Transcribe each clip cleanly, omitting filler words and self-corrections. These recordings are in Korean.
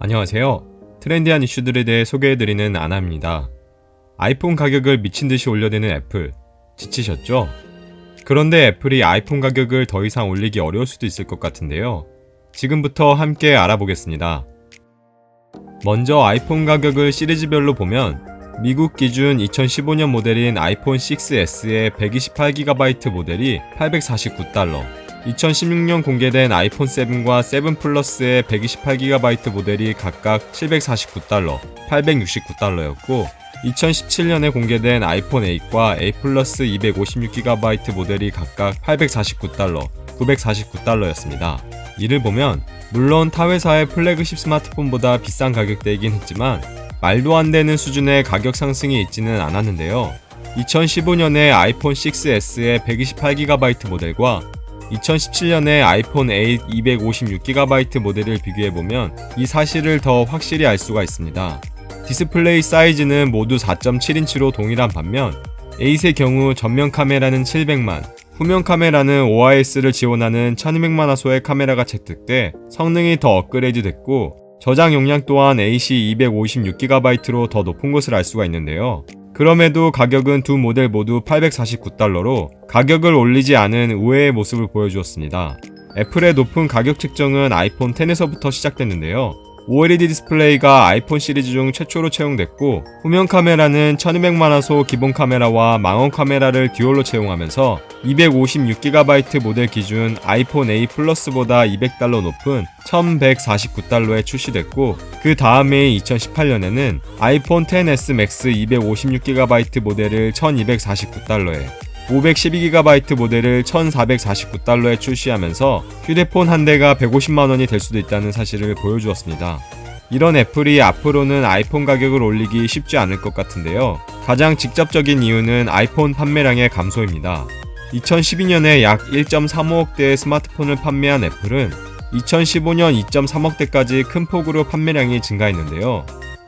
안녕하세요. 트렌디한 이슈들에 대해 소개해드리는 아나입니다. 아이폰 가격을 미친듯이 올려대는 애플, 지치셨죠? 그런데 애플이 아이폰 가격을 더 이상 올리기 어려울 수도 있을 것 같은데요. 지금부터 함께 알아보겠습니다. 먼저 아이폰 가격을 시리즈별로 보면 미국 기준 2015년 모델인 아이폰 6s의 128GB 모델이 $849, 2016년 공개된 아이폰 7과 7 플러스의 128GB 모델이 각각 $749, $869였고 2017년에 공개된 아이폰 8과 8 플러스 256GB 모델이 각각 $849, $949였습니다. 이를 보면 물론 타 회사의 플래그십 스마트폰보다 비싼 가격대이긴 했지만 말도 안 되는 수준의 가격 상승이 있지는 않았는데요. 2015년에 아이폰 6s의 128GB 모델과 2017년에 아이폰 8 256GB 모델을 비교해보면 이 사실을 더 확실히 알 수가 있습니다. 디스플레이 사이즈는 모두 4.7인치로 동일한 반면 8의 경우 전면 카메라는 700만, 후면 카메라는 OIS를 지원하는 1200만화소의 카메라가 채택돼 성능이 더 업그레이드 됐고 저장 용량 또한 8이 256GB로 더 높은 것을 알 수가 있는데요. 그럼에도 가격은 두 모델 모두 $849로 가격을 올리지 않은 의외의 모습을 보여주었습니다. 애플의 높은 가격 책정은 아이폰 X에서부터 시작됐는데요. OLED 디스플레이가 아이폰 시리즈 중 최초로 채용됐고 후면 카메라는 1200만화소 기본 카메라와 망원 카메라를 듀얼로 채용하면서 256GB 모델 기준 아이폰 8 플러스보다 $200 높은 $1149에 출시됐고 그 다음해인 2018년에는 아이폰 XS Max 256GB 모델을 $1249에 512GB 모델을 $1449에 출시하면서 휴대폰 한 대가 150만원이 될 수도 있다는 사실을 보여주었습니다. 이런 애플이 앞으로는 아이폰 가격을 올리기 쉽지 않을 것 같은데요. 가장 직접적인 이유는 아이폰 판매량의 감소입니다. 2012년에 약 1.35억 대의 스마트폰을 판매한 애플은 2015년 2.3억 대까지 큰 폭으로 판매량이 증가했는데요.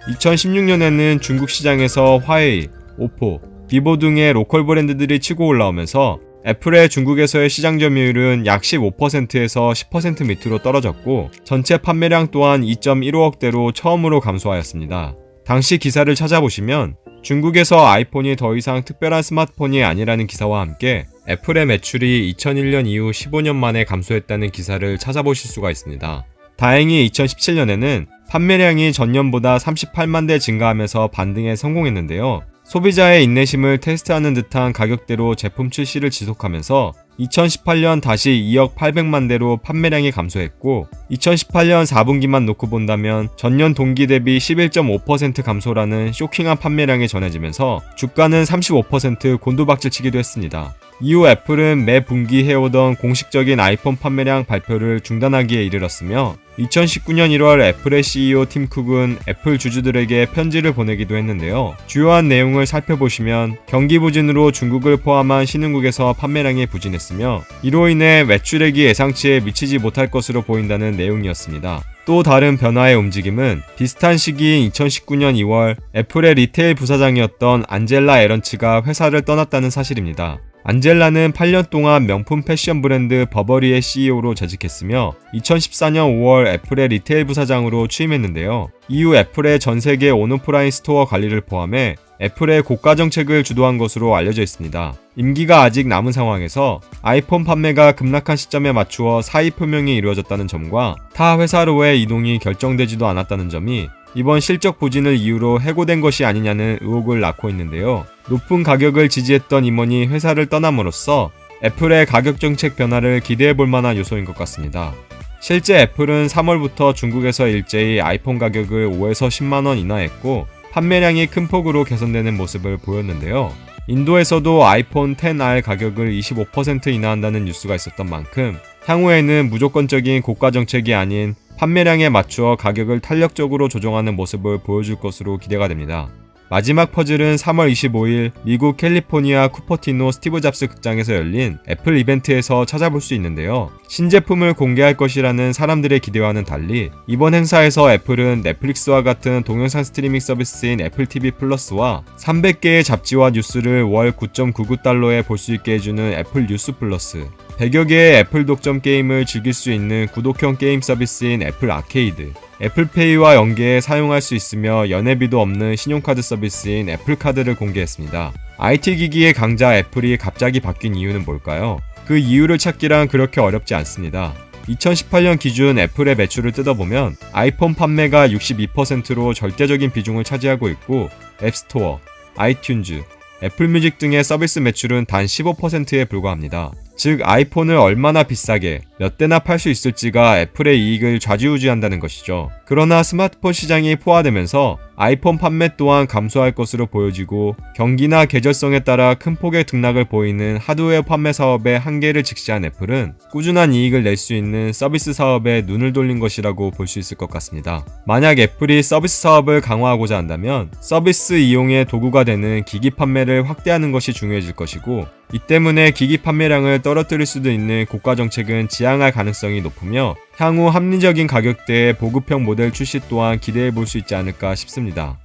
2016년에는 중국 시장에서 화웨이, 오포, 비보 등의 로컬 브랜드들이 치고 올라오면서 애플의 중국에서의 시장 점유율은 약 15%에서 10% 밑으로 떨어졌고 전체 판매량 또한 2.15억대로 처음으로 감소하였습니다. 당시 기사를 찾아보시면 중국에서 아이폰이 더 이상 특별한 스마트폰이 아니라는 기사와 함께 애플의 매출이 2001년 이후 15년 만에 감소했다는 기사를 찾아보실 수가 있습니다. 다행히 2017년에는 판매량이 전년보다 38만 대 증가하면서 반등에 성공했는데요. 소비자의 인내심을 테스트하는 듯한 가격대로 제품 출시를 지속하면서 2018년 다시 2억 800만 대로 판매량이 감소했고 2018년 4분기만 놓고 본다면 전년 동기 대비 11.5% 감소라는 쇼킹한 판매량이 전해지면서 주가는 35% 곤두박질치기도 했습니다. 이후 애플은 매 분기 해오던 공식적인 아이폰 판매량 발표를 중단하기에 이르렀으며 2019년 1월 애플의 CEO 팀 쿡은 애플 주주들에게 편지를 보내기도 했는데요. 주요한 내용을 살펴보시면 경기 부진으로 중국을 포함한 신흥국에서 판매량이 부진했으며 이로 인해 매출액이 예상치에 미치지 못할 것으로 보인다는 내용이었습니다. 또 다른 변화의 움직임은 비슷한 시기인 2019년 2월 애플의 리테일 부사장이었던 안젤라 에런츠가 회사를 떠났다는 사실입니다. 안젤라는 8년 동안 명품 패션 브랜드 버버리의 CEO로 재직했으며 2014년 5월 애플의 리테일 부사장으로 취임했는데요. 이후 애플의 전세계 온오프라인 스토어 관리를 포함해 애플의 고가 정책을 주도한 것으로 알려져 있습니다. 임기가 아직 남은 상황에서 아이폰 판매가 급락한 시점에 맞추어 사의 표명이 이루어졌다는 점과 타 회사로의 이동이 결정되지도 않았다는 점이 이번 실적 부진을 이유로 해고된 것이 아니냐는 의혹을 낳고 있는데요. 높은 가격을 지지했던 임원이 회사를 떠남으로써 애플의 가격 정책 변화를 기대해볼 만한 요소인 것 같습니다. 실제 애플은 3월부터 중국에서 일제히 아이폰 가격을 5에서 10만원 인하했고 판매량이 큰 폭으로 개선되는 모습을 보였는데요. 인도에서도 아이폰 XR 가격을 25% 인하한다는 뉴스가 있었던 만큼 향후에는 무조건적인 고가 정책이 아닌 판매량에 맞추어 가격을 탄력적으로 조정하는 모습을 보여줄 것으로 기대가 됩니다. 마지막 퍼즐은 3월 25일 미국 캘리포니아 쿠퍼티노 스티브 잡스 극장에서 열린 애플 이벤트에서 찾아볼 수 있는데요. 신제품을 공개할 것이라는 사람들의 기대와는 달리 이번 행사에서 애플은 넷플릭스와 같은 동영상 스트리밍 서비스인 애플 TV 플러스와 300개의 잡지와 뉴스를 월 $9.99에 볼 수 있게 해주는 애플 뉴스 플러스, 100여 개의 애플 독점 게임을 즐길 수 있는 구독형 게임 서비스인 애플 아케이드, 애플페이와 연계해 사용할 수 있으며 연회비도 없는 신용카드 서비스인 애플카드를 공개했습니다. IT 기기의 강자 애플이 갑자기 바뀐 이유는 뭘까요? 그 이유를 찾기란 그렇게 어렵지 않습니다. 2018년 기준 애플의 매출을 뜯어보면 아이폰 판매가 62%로 절대적인 비중을 차지하고 있고 앱스토어, 아이튠즈, 애플뮤직 등의 서비스 매출은 단 15%에 불과합니다. 즉 아이폰을 얼마나 비싸게 몇 대나 팔 수 있을지가 애플의 이익을 좌지우지한다는 것이죠. 그러나 스마트폰 시장이 포화되면서 아이폰 판매 또한 감소할 것으로 보여지고 경기나 계절성에 따라 큰 폭의 등락을 보이는 하드웨어 판매 사업의 한계를 직시한 애플은 꾸준한 이익을 낼 수 있는 서비스 사업에 눈을 돌린 것이라고 볼 수 있을 것 같습니다. 만약 애플이 서비스 사업을 강화하고자 한다면 서비스 이용의 도구가 되는 기기 판매를 확대하는 것이 중요해질 것이고 이 때문에 기기 판매량을 떨어뜨릴 수도 있는 고가 정책은 지양할 가능성이 높으며 향후 합리적인 가격대의 보급형 모델 출시 또한 기대해 볼 수 있지 않을까 싶습니다.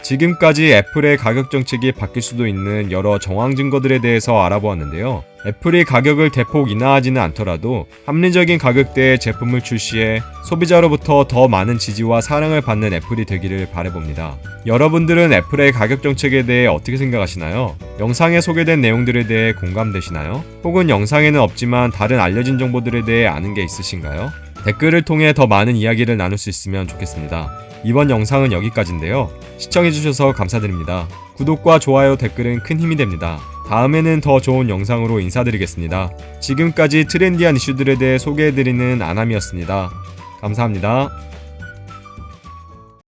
지금까지 애플의 가격 정책이 바뀔 수도 있는 여러 정황 증거들에 대해서 알아보았는데요. 애플이 가격을 대폭 인하하지는 않더라도 합리적인 가격대의 제품을 출시해 소비자로부터 더 많은 지지와 사랑을 받는 애플이 되기를 바라봅니다. 여러분들은 애플의 가격 정책에 대해 어떻게 생각하시나요? 영상에 소개된 내용들에 대해 공감되시나요? 혹은 영상에는 없지만 다른 알려진 정보들에 대해 아는 게 있으신가요? 댓글을 통해 더 많은 이야기를 나눌 수 있으면 좋겠습니다. 이번 영상은 여기까지인데요. 시청해주셔서 감사드립니다. 구독과 좋아요, 댓글은 큰 힘이 됩니다. 다음에는 더 좋은 영상으로 인사드리겠습니다. 지금까지 트렌디한 이슈들에 대해 소개해드리는 아남이었습니다. 감사합니다.